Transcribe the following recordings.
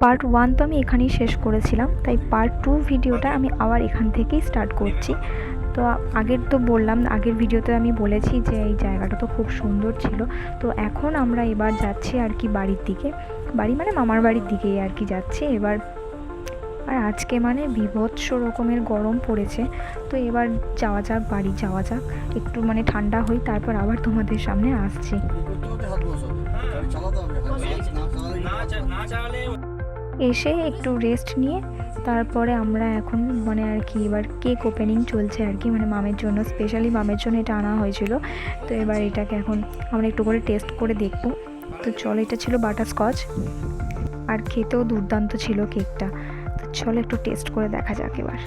Part 1 তো আমি এখানেই শেষ করেছিলাম, তাই পার্ট 2 ভিডিওটা আমি আবার এখান থেকেই স্টার্ট করছি। তো আগের তো বললাম, আগের ভিডিওতে আমি বলেছি যে এই জায়গাটা তো খুব সুন্দর ছিল। তো এখন আমরা এবার যাচ্ছি আর কি বাড়ির দিকে, বাড়ি মানে মামার বাড়ির দিকেই আর কি যাচ্ছি এবার। আর আজকে মানে বীভৎস রকমের গরম পড়েছে, তো এবার যাওয়া যাক, বাড়ি যাওয়া যাক, একটু মানে ঠান্ডা হই, তারপর আবার তোমাদের সামনে আসছি। এসে একটু রেস্ট নিয়ে তারপরে আমরা এখন মানে আর কি এবার কেক ওপেনিং চলছে আর কি, মানে মামের জন্য, স্পেশালি মামের জন্য এটা আনা হয়েছিল। তো এবার এটাকে এখন আমরা একটু করে টেস্ট করে দেখব। তো চলো, এটা ছিল বাটারস্কচ আর খেতেও দুর্দান্ত ছিল কেকটা। তো চলো একটু টেস্ট করে দেখা যাক এবার।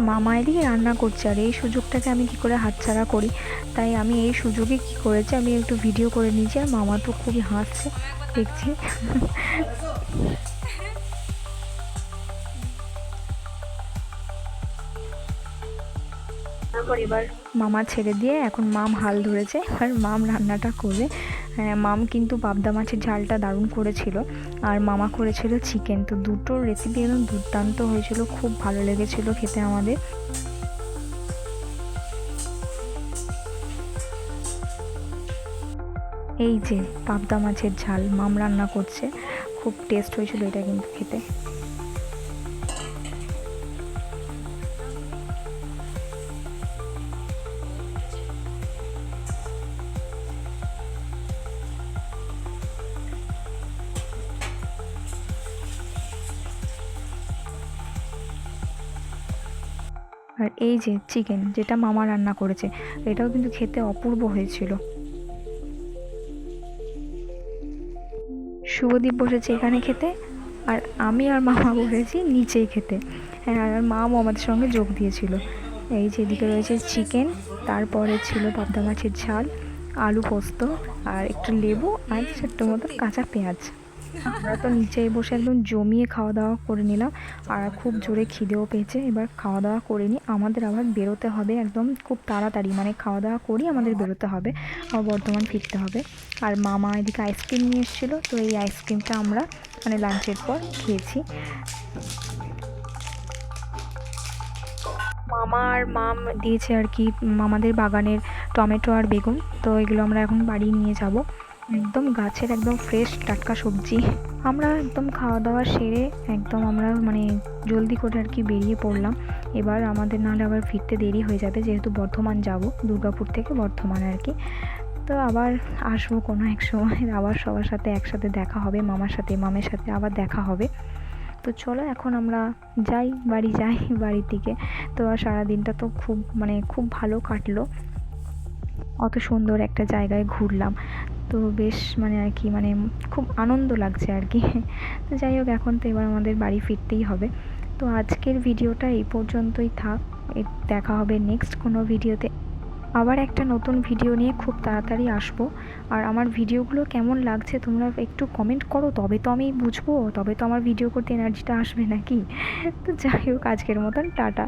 মামা এদিকে রান্না করছে, আর এই সুযোগটাকে আমি কি করে হাতছাড়া করি, তাই আমি এই সুযোগে কি করেছি, আমি একটু ভিডিও করে নিয়েছি। আর মামা তো খুবই হাসছে দেখছি। তারপর এবার মামা ছেড়ে দিয়ে এখন মাম হাল ধরেছে, এবার মাম রান্নাটা করবে। মাম কিন্তু পাবদা মাছের ঝালটা দারুণ করেছিল, আর মামা করেছিল চিকেন। তো দুটো রেসিপি একদম দুর্দান্ত হয়েছিল, খুব ভালো লেগেছিল খেতে আমাদের। এই যে পাবদা মাছের ঝাল মাম রান্না করছে, খুব টেস্ট হয়েছিল এটা কিন্তু খেতে। আর এই যে চিকেন যেটা মামা রান্না করেছে, এটাও কিন্তু খেতে অপূর্ব হয়েছিল। শুভদীপ বসেছে এখানে খেতে, আর আমি আর মামা বসেছি নিচেই খেতে। হ্যাঁ, আর মামও আমাদের সঙ্গে যোগ দিয়েছিল। এই যে এদিকে রয়েছে চিকেন, তারপরে ছিল পাবদা মাছের ঝাল, আলু পোস্ত, আর একটু লেবু, আর ছোট্ট মতো কাঁচা পেঁয়াজ। আমরা তো নিচেই বসে একদম জমিয়ে খাওয়া দাওয়া করে নিলাম, আর খুব জোরে খিদেও পেয়েছে। এবার খাওয়া দাওয়া করে নিই, আমাদের আবার বেরোতে হবে একদম খুব তাড়াতাড়ি, মানে খাওয়া দাওয়া করি আমাদের বেরোতে হবে, আবার বর্ধমান ফিরতে হবে। আর মামা এদিকে আইসক্রিম নিয়ে এসেছিলো, তো এই আইসক্রিমটা আমরা মানে লাঞ্চের পর খেয়েছি। মামা আর মাম দিয়েছে আর কি মামাদের বাগানের টমেটো আর বেগুন, তো এগুলো আমরা এখন বাড়ি নিয়ে যাব। একদম গাছের একদম ফ্রেশ টাটকা সবজি। আমরা একদম খাওয়া দাওয়া সেরে একদম আমরা মানে জলদি করে আর কি বেরিয়ে পড়লাম। এবার আমাদের নাহলে আবার ফিরতে দেরি হয়ে যাবে, যেহেতু বর্ধমান যাব, দুর্গাপুর থেকে বর্ধমান আর কি। তো আবার আসবো কোনো এক সময়, আবার সবার সাথে একসাথে দেখা হবে, মামার সাথে মামের সাথে আবার দেখা হবে। তো চলো এখন আমরা যাই, বাড়ি যাই, বাড়ির দিকে। তো সারাদিনটা তো খুব মানে খুব ভালো কাটলো, অত সুন্দর একটা জায়গায় ঘুরলাম, তো বেশ মানে আর কি মানে খুব আনন্দ লাগছে আর কি। তো যাই হোক, এখন তো এবার আমাদের বাড়ি ফিরতেই হবে। তো আজকের ভিডিওটা এই পর্যন্তই থাক, দেখা হবে নেক্সট কোনো ভিডিওতে। আবার একটা নতুন ভিডিও নিয়ে খুব তাড়াতাড়ি আসবো। আর আমার ভিডিওগুলো কেমন লাগছে তোমরা একটু কমেন্ট করো, তবে তো আমি বুঝবো, তবে তো আমার ভিডিও করতে এনার্জিটা আসবে নাকি। তো যাই হোক, আজকের মতন টাটা।